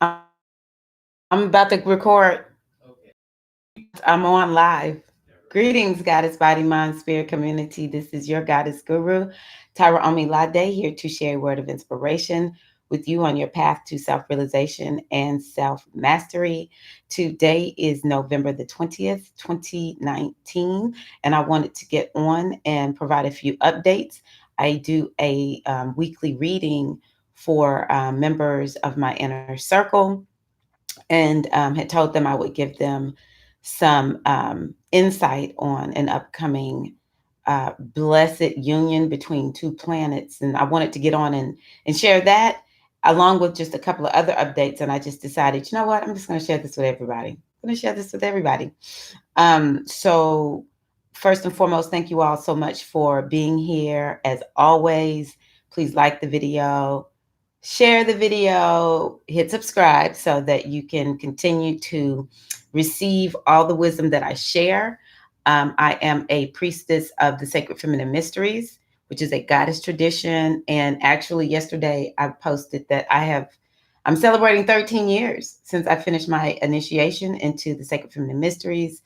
I'm about to record. I'm on live. Greetings, Goddess Body, Mind, Spirit community. This is your Goddess Guru, Tyra Omi Lade, here to share a word of inspiration with you on your path to self realization and self mastery. Today is November the 20th, 2019, and I wanted to get on and provide a few updates. I do a weekly reading for members of my inner circle and had told them I would give them some insight on an upcoming blessed union between two planets. And I wanted to get on and share that along with just a couple of other updates. And I just decided, you know what, I'm just going to share this with everybody. I'm going to share this with everybody. So, first and foremost, thank you all so much for being here. As always, please like the video, share the video, hit subscribe so that you can continue to receive all the wisdom that I share. I am a priestess of the Sacred Feminine Mysteries, which is a goddess tradition. And actually, yesterday I posted that I'm celebrating 13 years since I finished my initiation into the Sacred Feminine Mysteries,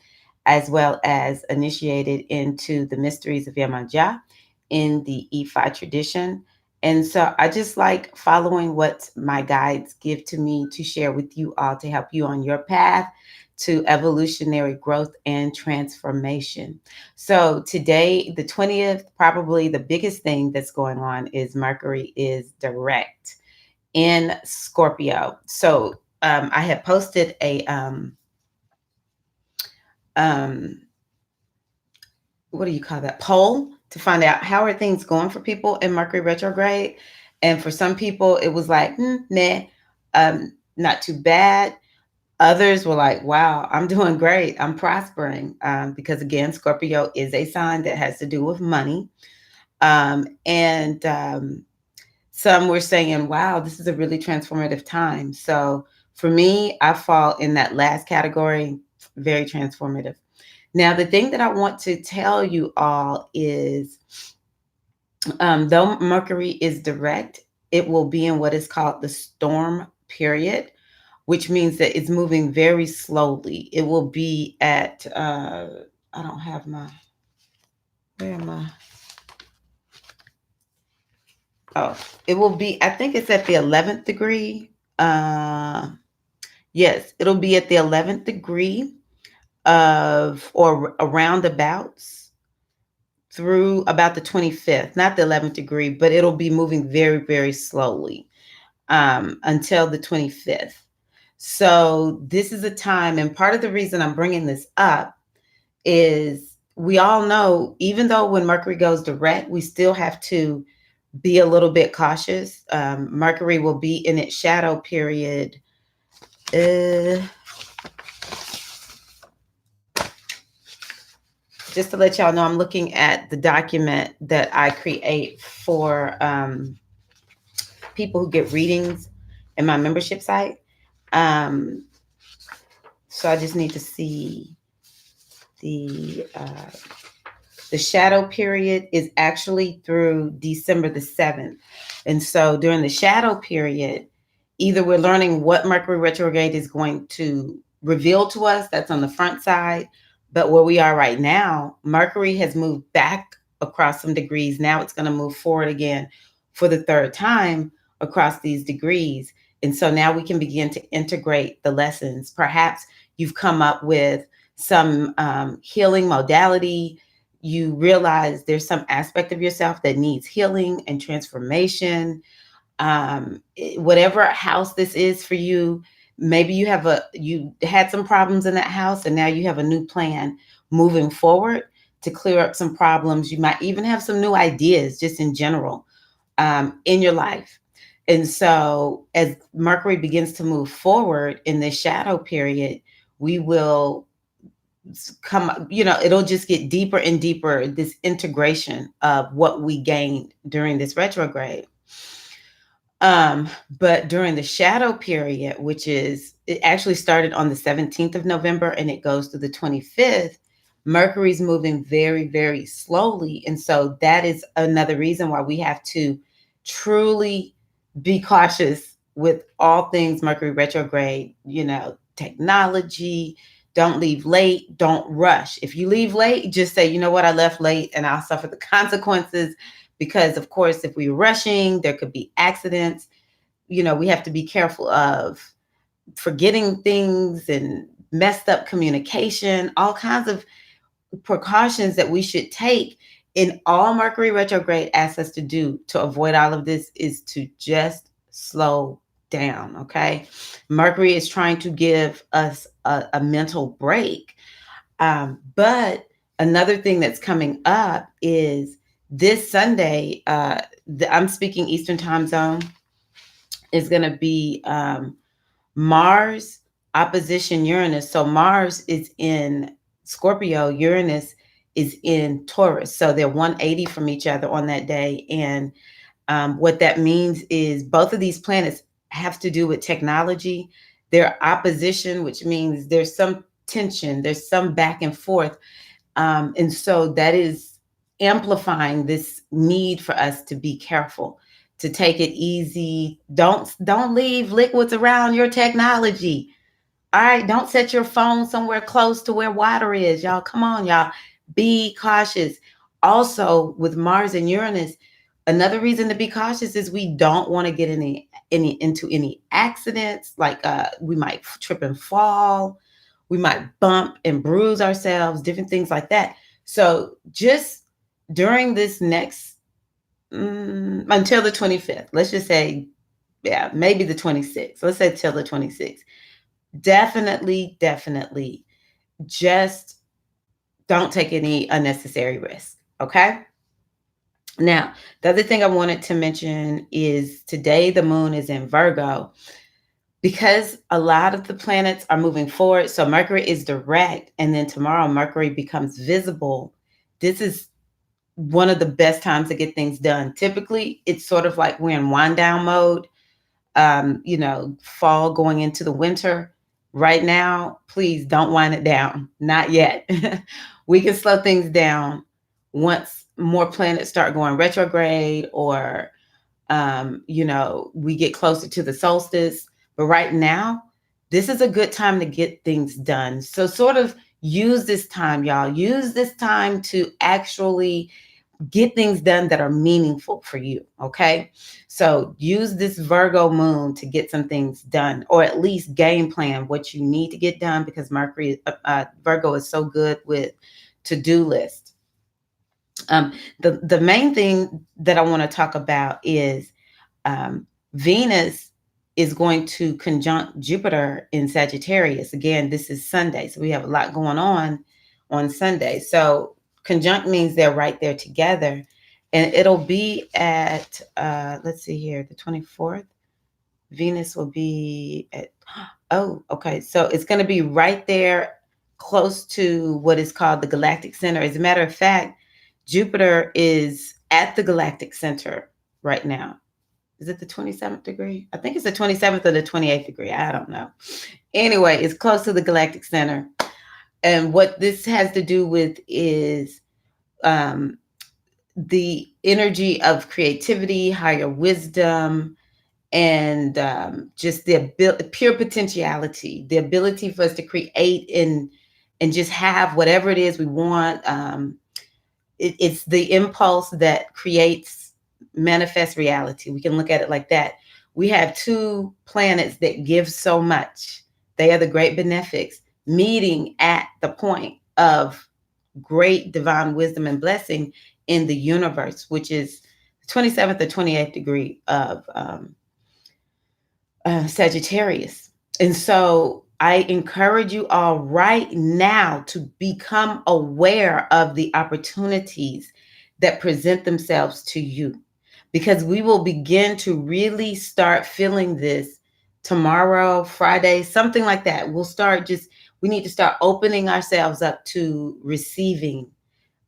as well as initiated into the mysteries of Yamaja in the Ifa tradition. And so I just like following what my guides give to me to share with you all to help you on your path to evolutionary growth and transformation. So today, the 20th, probably the biggest thing that's going on is Mercury is direct in Scorpio. So I had posted a um, what do you call that, poll to find out how are things going for people in Mercury retrograde. And for some people, it was like, nah, not too bad. Others were like, wow, I'm doing great. I'm prospering. Because again, Scorpio is a sign that has to do with money. And some were saying, wow, this is a really transformative time. So for me, I fall in that last category, very transformative. Now, the thing that I want to tell you all is though Mercury is direct, it will be in what is called the storm period, which means that it's moving very slowly. It will be at, I don't have my, where am I? Oh, it will be, I think it's at the 11th degree. Yes, it'll be at the 11th degree of, or around abouts through about the 25th, not the 11th degree, but it'll be moving very, very slowly until the 25th. So this is a time, and part of the reason I'm bringing this up is we all know, even though when Mercury goes direct, we still have to be a little bit cautious. Mercury will be in its shadow period. Just to let y'all know, I'm looking at the document that I create for people who get readings in my membership site. Um, so I just need to see the shadow period is actually through December the 7th. And so during the shadow period, either we're learning what Mercury retrograde is going to reveal to us, that's on the front side. But where we are right now, Mercury has moved back across some degrees. Now it's going to move forward again for the third time across these degrees. And so now we can begin to integrate the lessons. Perhaps you've come up with some healing modality. You realize there's some aspect of yourself that needs healing and transformation. Whatever house this is for you, maybe you had some problems in that house and now you have a new plan moving forward to clear up some problems. You might even have some new ideas just in general in your life. And so as Mercury begins to move forward in this shadow period, we will come, it'll just get deeper and deeper, this integration of what we gained during this retrograde. But during the shadow period, it actually started on the 17th of November and it goes to the 25th, Mercury's moving very, very slowly. And so that is another reason why we have to truly be cautious with all things Mercury retrograde, technology. Don't leave late. Don't rush. If you leave late, just say, you know what, I left late and I'll suffer the consequences. Because, of course, if we're rushing, there could be accidents. We have to be careful of forgetting things and messed up communication, all kinds of precautions that we should take. In all Mercury retrograde asks us to do to avoid all of this is to just slow down. Okay. Mercury is trying to give us a mental break. But another thing that's coming up is this Sunday, I'm speaking Eastern time zone, is going to be Mars opposition Uranus. So Mars is in Scorpio, Uranus is in Taurus. So they're 180 from each other on that day. And what that means is both of these planets have to do with technology. Their opposition, which means there's some tension, there's some back and forth. And so that is amplifying this need for us to be careful, to take it easy. Don't leave liquids around your technology. All right, don't set your phone somewhere close to where water is. Y'all, come on, y'all. Be cautious. Also, with Mars and Uranus, another reason to be cautious is we don't want to get into any accidents. Like we might trip and fall, we might bump and bruise ourselves, different things like that. So just during this next until the 25th, let's just say, yeah, maybe the 26th. Let's say till the 26th. Definitely just don't take any unnecessary risk. Okay. Now, the other thing I wanted to mention is today the moon is in Virgo, because a lot of the planets are moving forward. So Mercury is direct, and then tomorrow Mercury becomes visible. This is one of the best times to get things done. Typically, it's sort of like we're in wind down mode, fall going into the winter. Right now, please don't wind it down. Not yet. We can slow things down once more planets start going retrograde, or we get closer to the solstice. But right now, this is a good time to get things done. So sort of use this time, y'all. Use this time to actually get things done that are meaningful for you. Okay. So use this Virgo moon to get some things done, or at least game plan what you need to get done, because Virgo is so good with to-do lists. The main thing that I want to talk about is Venus is going to conjunct Jupiter in Sagittarius. Again, this is Sunday, so we have a lot going on Sunday. So conjunct means they're right there together, and it'll be at let's see here, the 24th. Venus will be at okay. So it's going to be right there, close to what is called the galactic center. As a matter of fact, Jupiter is at the galactic center right now. Is it the 27th degree? I think it's the 27th or the 28th degree. I don't know. Anyway, it's close to the galactic center. And what this has to do with is the energy of creativity, higher wisdom, and just the pure potentiality, the ability for us to create and just have whatever it is we want. It's the impulse that creates manifest reality. We can look at it like that. We have two planets that give so much. They are the great benefics meeting at the point of great divine wisdom and blessing in the universe, which is the 27th or 28th degree of Sagittarius. And so I encourage you all right now to become aware of the opportunities that present themselves to you, because we will begin to really start feeling this tomorrow, Friday, something like that. We need to start opening ourselves up to receiving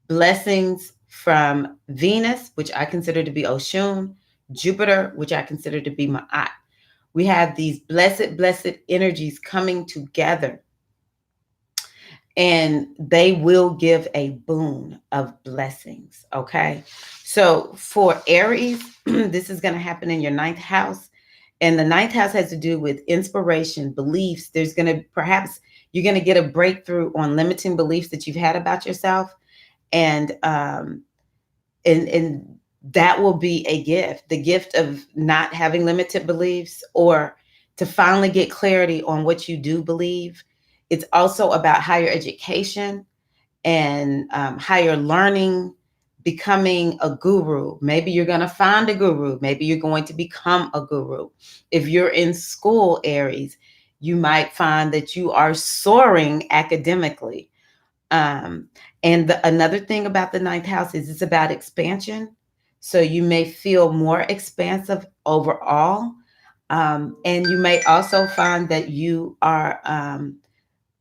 blessings from Venus, which I consider to be Oshun, Jupiter, which I consider to be Ma'at. We have these blessed energies coming together, and they will give a boon of blessings. Okay. So for Aries, this is going to happen in your ninth house. And the ninth house has to do with inspiration, beliefs. There's going to perhaps you're going to get a breakthrough on limiting beliefs that you've had about yourself. And and that will be a gift, the gift of not having limited beliefs, or to finally get clarity on what you do believe. It's also about higher education and higher learning, becoming a guru. Maybe you're going to find a guru. Maybe you're going to become a guru. If you're in school, Aries, you might find that you are soaring academically. um, and another thing about the ninth house is it's about expansion. So you may feel more expansive overall. And you may also find that you are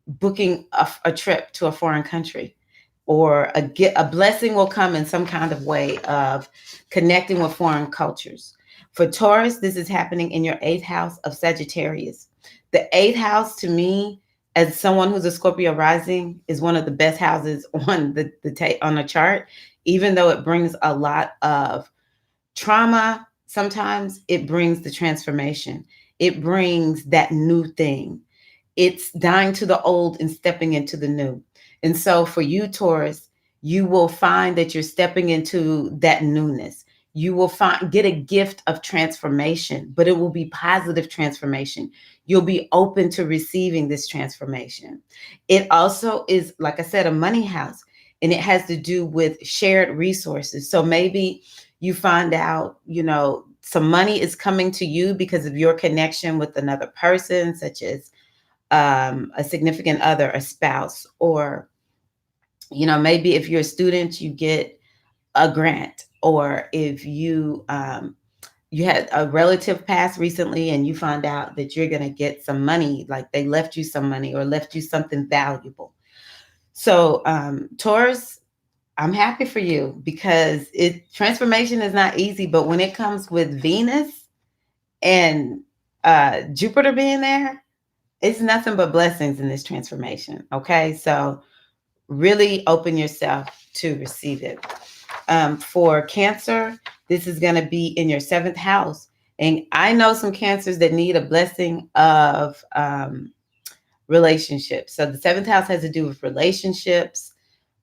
booking a trip to a foreign country, or a blessing will come in some kind of way of connecting with foreign cultures. For Taurus, this is happening in your eighth house of Sagittarius. The eighth house, to me, as someone who's a Scorpio rising, is one of the best houses on on the chart. Even though it brings a lot of trauma, sometimes it brings the transformation. It brings that new thing. It's dying to the old and stepping into the new. And so for you, Taurus, you will find that you're stepping into that newness. You will get a gift of transformation, but it will be positive transformation. You'll be open to receiving this transformation. It also is, like I said, a money house, and it has to do with shared resources. So maybe you find out, some money is coming to you because of your connection with another person, such as a significant other, a spouse, or maybe if you're a student, you get a grant, or if you had a relative pass recently and you find out that you're going to get some money, like they left you some money or left you something valuable. So Taurus, I'm happy for you, because transformation is not easy, but when it comes with Venus and Jupiter being there, it's nothing but blessings in this transformation. Okay. So really open yourself to receive it. For Cancer, this is going to be in your seventh house. And I know some Cancers that need a blessing of relationships. So the seventh house has to do with relationships,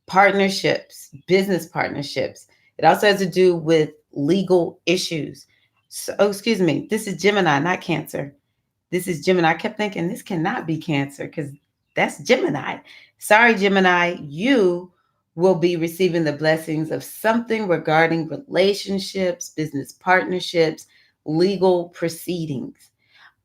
partnerships, business partnerships. It also has to do with legal issues. So, excuse me, this is Gemini, not Cancer. This is Gemini. I kept thinking this cannot be Cancer because that's Gemini. Sorry, Gemini, you will be receiving the blessings of something regarding relationships, business partnerships, legal proceedings.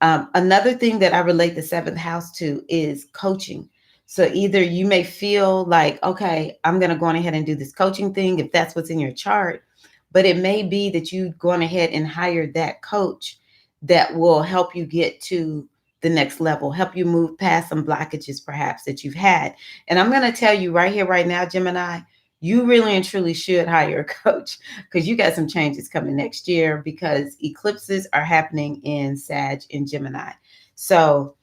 Another thing that I relate the seventh house to is coaching. So either you may feel like, okay, I'm going to go on ahead and do this coaching thing if that's what's in your chart, but it may be that you've gone ahead and hired that coach that will help you get to the next level, help you move past some blockages perhaps that you've had. And I'm going to tell you right here, right now, Gemini, you really and truly should hire a coach, because you got some changes coming next year, because eclipses are happening in Sag and Gemini. So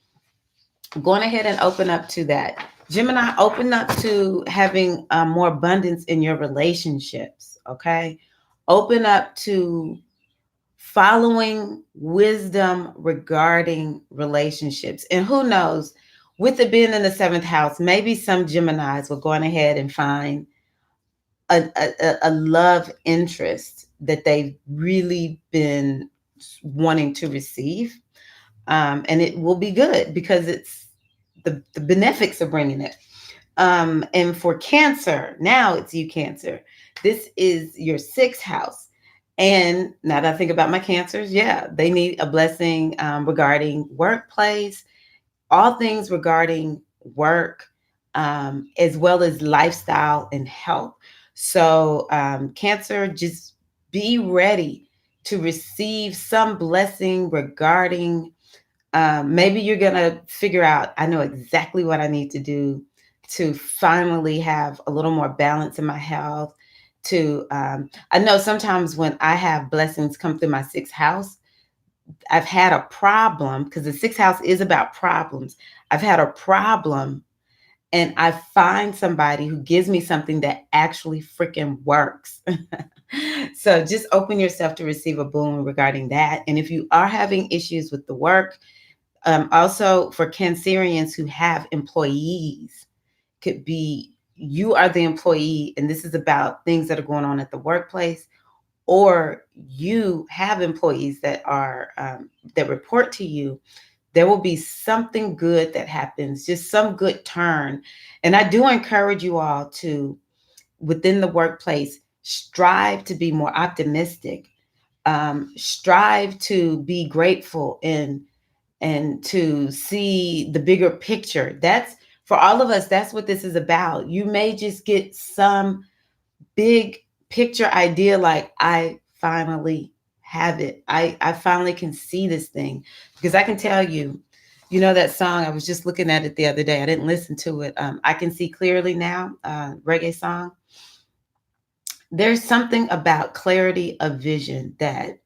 going ahead and open up to that. Gemini, open up to having more abundance in your relationships. Okay. Open up to following wisdom regarding relationships. And who knows, with it being in the seventh house, maybe some Geminis will go on ahead and find a love interest that they've really been wanting to receive. And it will be good because it's the benefics of bringing it. And for Cancer, now it's you, Cancer. This is your sixth house. And now that I think about my Cancers, yeah, they need a blessing regarding workplace, all things regarding work, as well as lifestyle and health. So, Cancer, just be ready to receive some blessing regarding. Maybe you're going to figure out, I know exactly what I need to do to finally have a little more balance in my health. I know sometimes when I have blessings come through my sixth house, I've had a problem, because the sixth house is about problems. I've had a problem and I find somebody who gives me something that actually freaking works. So just open yourself to receive a boon regarding that. And if you are having issues with the work, also for Cancerians who have employees, could be you are the employee, and this is about things that are going on at the workplace, or you have employees that are that report to you. There will be something good that happens, just some good turn. And I do encourage you all to, within the workplace, strive to be more optimistic, strive to be grateful, and to see the bigger picture. That's for all of us, that's what this is about. You may just get some big picture idea, like I finally have it. I finally can see this thing. Because I can tell you, you know that song, I was just looking at it the other day. I didn't listen to it. I Can See Clearly Now, reggae song. There's something about clarity of vision that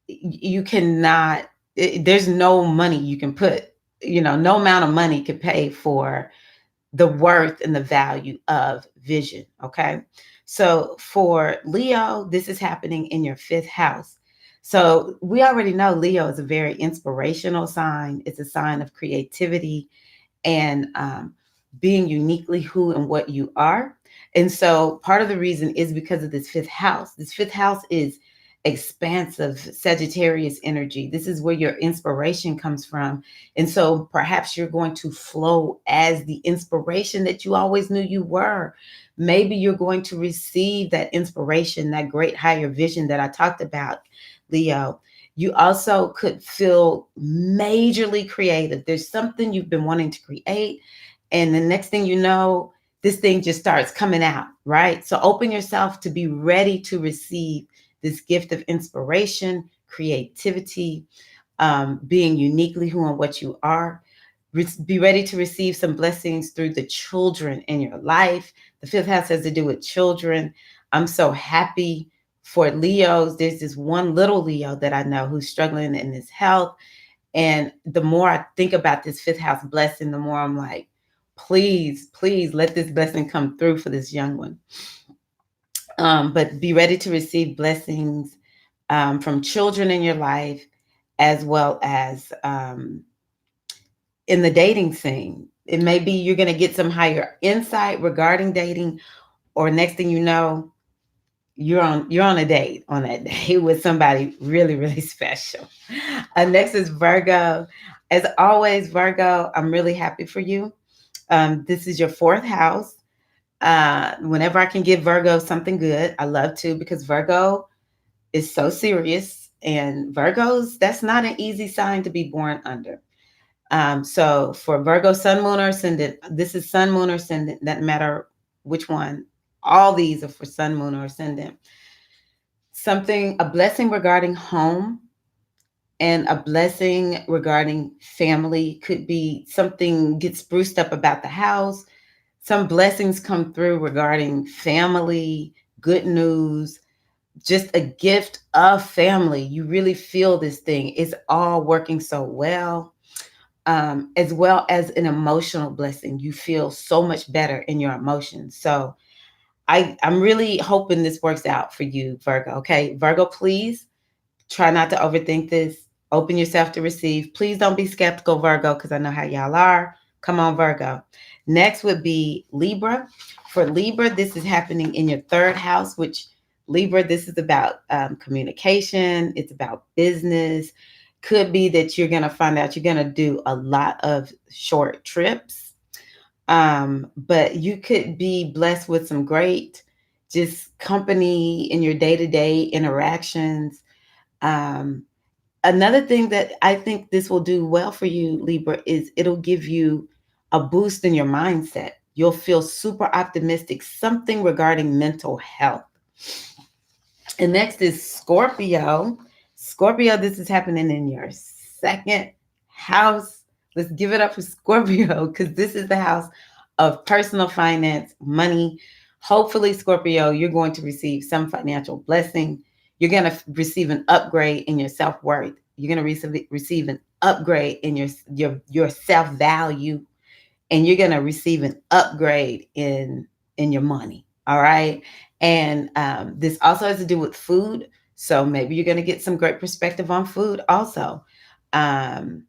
you cannot, there's no money you can put, no amount of money can pay for the worth and the value of vision. Okay. So for Leo, this is happening in your fifth house. So we already know Leo is a very inspirational sign. It's a sign of creativity and being uniquely who and what you are. And so part of the reason is because of this fifth house. This fifth house is expansive Sagittarius energy. This is where your inspiration comes from. And so perhaps you're going to flow as the inspiration that you always knew you were. Maybe you're going to receive that inspiration, that great higher vision that I talked about, Leo. You also could feel majorly creative. There's something you've been wanting to create. And the next thing you know, this thing just starts coming out, right? So open yourself to be ready to receive this gift of inspiration, creativity, being uniquely who and what you are. Be ready to receive some blessings through the children in your life. The fifth house has to do with children. I'm so happy for Leos. There's this one little Leo that I know who's struggling in his health. And the more I think about this fifth house blessing, the more I'm like, please, please let this blessing come through for this young one. But be ready to receive blessings from children in your life, as well as in the dating scene. It may be you're going to get some higher insight regarding dating, or next thing you know, you're on a date on that day with somebody really, really special. Next is Virgo. As always, Virgo, I'm really happy for you. This is your fourth house. Whenever I can give Virgo something good, I love to, because Virgo is so serious, and Virgos, that's not an easy sign to be born under. So for Virgo, sun, moon, or ascendant, this is sun, moon, or ascendant. Doesn't matter which one. All these are for sun, moon, or ascendant. Something, a blessing regarding home and a blessing regarding family. Could be something gets spruced up about the house. Some blessings come through regarding family, good news, just a gift of family. You really feel this thing. It's all working so well. As well as an emotional blessing. You feel so much better in your emotions. So I'm really hoping this works out for you, Virgo. Okay, Virgo, please try not to overthink this. Open yourself to receive. Please don't be skeptical, Virgo, because I know how y'all are. Come on, Virgo. Next would be Libra. For Libra, this is happening in your third house, which Libra, this is about communication. It's about business. Could be that you're going to find out you're going to do a lot of short trips. But you could be blessed with some great just company in your day-to-day interactions. Another thing that I think this will do well for you, Libra, is it'll give you a boost in your mindset. You'll feel super optimistic, something regarding mental health. And next is Scorpio. Scorpio, this is happening in your second house. Let's give it up for Scorpio, because this is the house of personal finance, money. Hopefully, Scorpio, you're going to receive some financial blessing. You're going to receive an upgrade in your self-worth. You're going to receive an upgrade in your self-value. and you're going to receive an upgrade in your money. All right. And this also has to do with food. So maybe you're going to get some great perspective on food also. Um,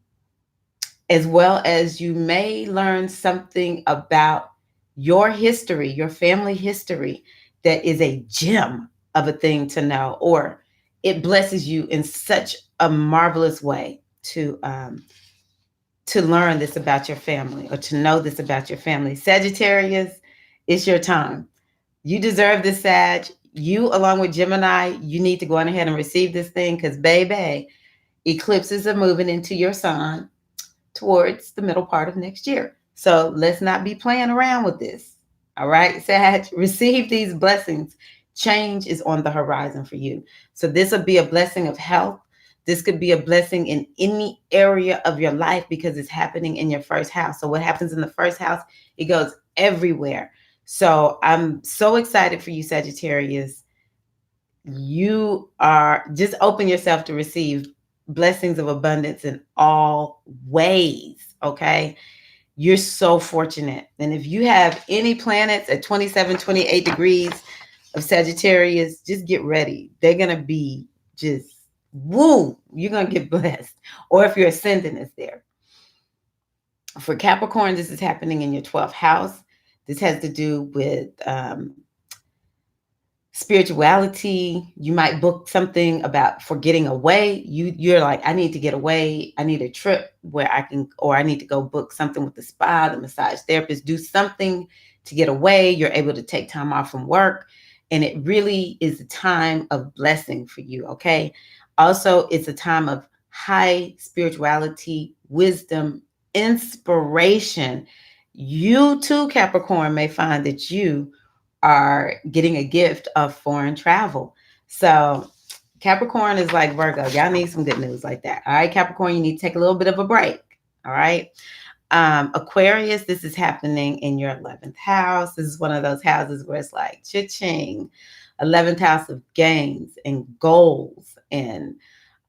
as well as you may learn something about your history, your family history, that is a gem of a thing to know, or it blesses you in such a marvelous way to learn this about your family or to know this about your family. Sagittarius, it's your time. You deserve this, Sag. You, along with Gemini, you need to go on ahead and receive this thing because, baby, eclipses are moving into your sign towards the middle part of next year. So let's not be playing around with this. All right, Sag, receive these blessings. Change is on the horizon for you. So this will be a blessing of health. This could be a blessing in any area of your life because it's happening in your first house. So what happens in the first house, it goes everywhere. So I'm so excited for you, Sagittarius. You are just open yourself to receive blessings of abundance in all ways. Okay. You're so fortunate. And if you have any planets at 27, 28 degrees of Sagittarius, just get ready. They're going to be just woo. You're going to get blessed. Or if your ascendant is there. For Capricorn, this is happening in your 12th house. This has to do with spirituality. You might book something about for getting away. You're like, I need to get away. I need a trip where I can, or I need to go book something with the spa, the massage therapist, do something to get away. You're able to take time off from work. And it really is a time of blessing for you. Okay. Also, it's a time of high spirituality, wisdom, inspiration. You too, Capricorn, may find that you are getting a gift of foreign travel. So Capricorn is like Virgo. Y'all need some good news like that. All right, Capricorn, you need to take a little bit of a break. All right. Aquarius, this is happening in your 11th house. This is one of those houses where it's like cha-ching, 11th house of gains and goals and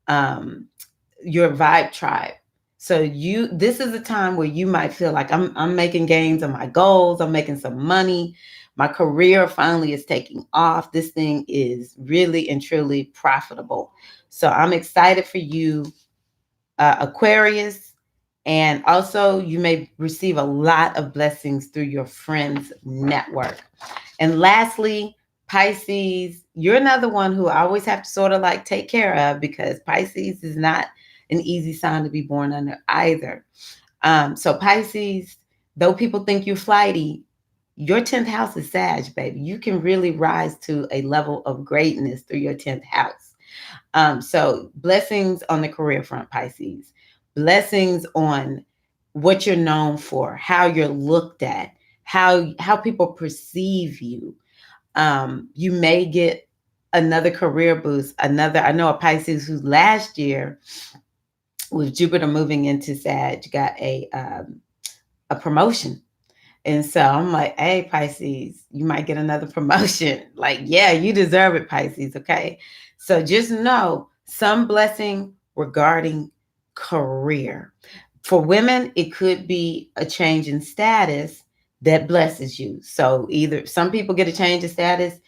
your vibe tribe. So this is a time where you might feel like I'm making gains on my goals. I'm making some money. My career finally is taking off. This thing is really and truly profitable. So I'm excited for you, Aquarius. And also you may receive a lot of blessings through your friends' network. And lastly, Pisces, you're another one who I always have to sort of like take care of because Pisces is not an easy sign to be born under either. So Pisces, though people think you're flighty, your 10th house is Sag, baby. You can really rise to a level of greatness through your 10th house. So blessings on the career front, Pisces. Blessings on what you're known for, how you're looked at, how people perceive you. You may get another career boost. I know a Pisces who last year with Jupiter moving into Sag got a promotion. And so I'm like, hey, Pisces, you might get another promotion. Like, yeah, you deserve it, Pisces. Okay. So just know some blessing regarding career. For women, it could be a change in status that blesses you. So either some people get a change in status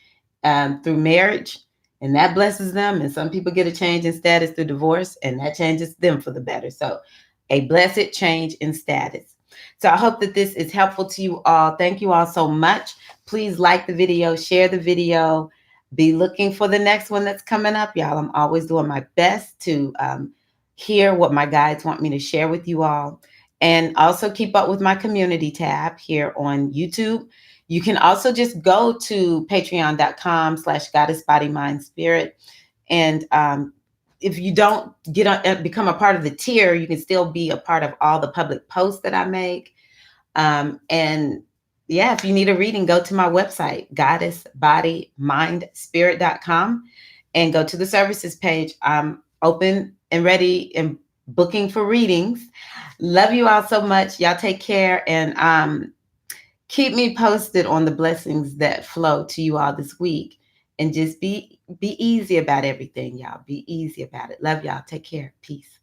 through marriage, and that blesses them. And some people get a change in status through divorce, and that changes them for the better. So a blessed change in status. So I hope that this is helpful to you all. Thank you all so much. Please like the video, share the video. Be looking for the next one that's coming up, y'all. I'm always doing my best to hear what my guides want me to share with you all. And also keep up with my community tab here on YouTube. You can also just go to patreon.com/goddess body mind spirit. And if you don't get on, become a part of the tier, you can still be a part of all the public posts that I make. And yeah, if you need a reading, go to my website, goddessbodymindspirit.com, and go to the services page. I'm open and ready and booking for readings. Love you all so much. Y'all take care, and keep me posted on the blessings that flow to you all this week. And just be easy about everything, y'all. Be easy about it. Love y'all. Take care. Peace.